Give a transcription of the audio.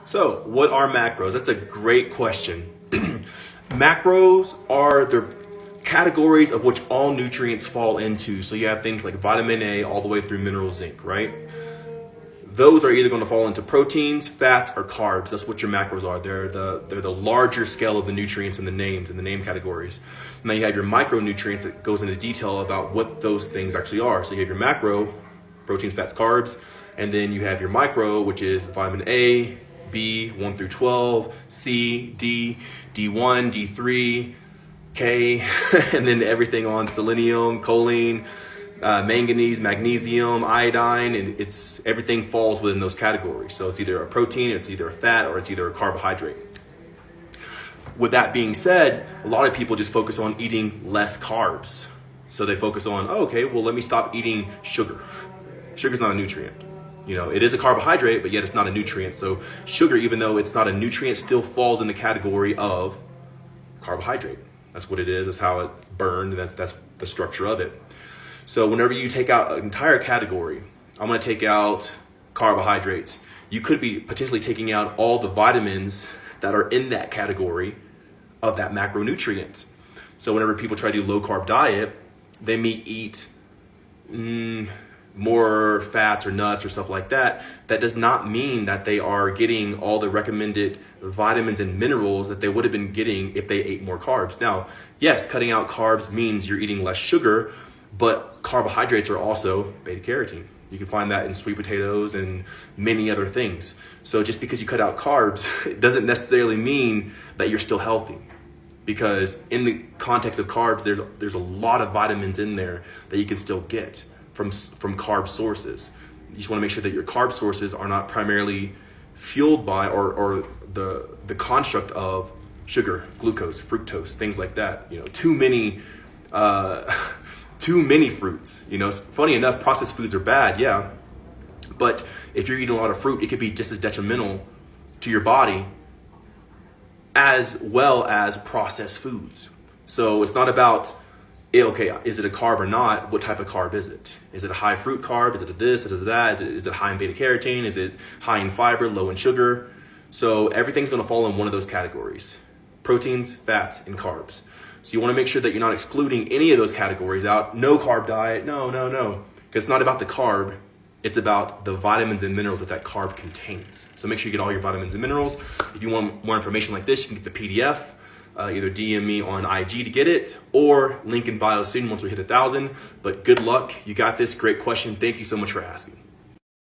So, what are macros? That's a great question. Macros are the categories of which all nutrients fall into. So you have things like vitamin A all the way through mineral zinc, right? Those are either going to fall into proteins, fats, or carbs. That's what your macros are. They're the larger scale of the nutrients in the name categories. And then you have your micronutrients that goes into detail about what those things actually are. So you have your macro, proteins, fats, carbs, and then you have your micro, which is vitamin A, B, 1 through 12, C, D, D1, D3, K, and then everything on selenium, choline, manganese, magnesium, iodine, and everything falls within those categories. So it's either a protein, it's either a fat, or it's either a carbohydrate. With that being said, a lot of people just focus on eating less carbs. So they focus on, let me stop eating sugar. Sugar's not a nutrient. It is a carbohydrate, but yet it's not a nutrient. So sugar, even though it's not a nutrient, still falls in the category of carbohydrate. That's what it is. That's how it's burned, and that's the structure of it. So whenever you take out an entire category, I'm going to take out carbohydrates. You could be potentially taking out all the vitamins that are in that category of that macronutrient. So whenever people try to do low carb diet, they may eat more fats or nuts or stuff like that. That does not mean that they are getting all the recommended vitamins and minerals that they would have been getting if they ate more carbs. Now, yes, cutting out carbs means you're eating less sugar, but carbohydrates are also beta carotene. You can find that in sweet potatoes and many other things. So just because you cut out carbs, it doesn't necessarily mean that you're still healthy. Because in the context of carbs, there's a lot of vitamins in there that you can still get from carb sources. You just want to make sure that your carb sources are not primarily fueled by or the construct of sugar, glucose, fructose, things like that. Too many fruits. Funny enough, processed foods are bad, yeah. But if you're eating a lot of fruit, it could be just as detrimental to your body as well as processed foods. So it's not about, is it a carb or not? What type of carb is it? Is it a high fruit carb? Is it a this? Is it a that? Is it high in beta carotene? Is it high in fiber, low in sugar? So everything's going to fall in one of those categories: proteins, fats, and carbs. So you want to make sure that you're not excluding any of those categories out. No carb diet. No. Because it's not about the carb. It's about the vitamins and minerals that carb contains. So make sure you get all your vitamins and minerals. If you want more information like this, you can get the PDF. Either DM me on IG to get it, or link in bio soon once we hit 1,000. But good luck. You got this. Great question. Thank you so much for asking.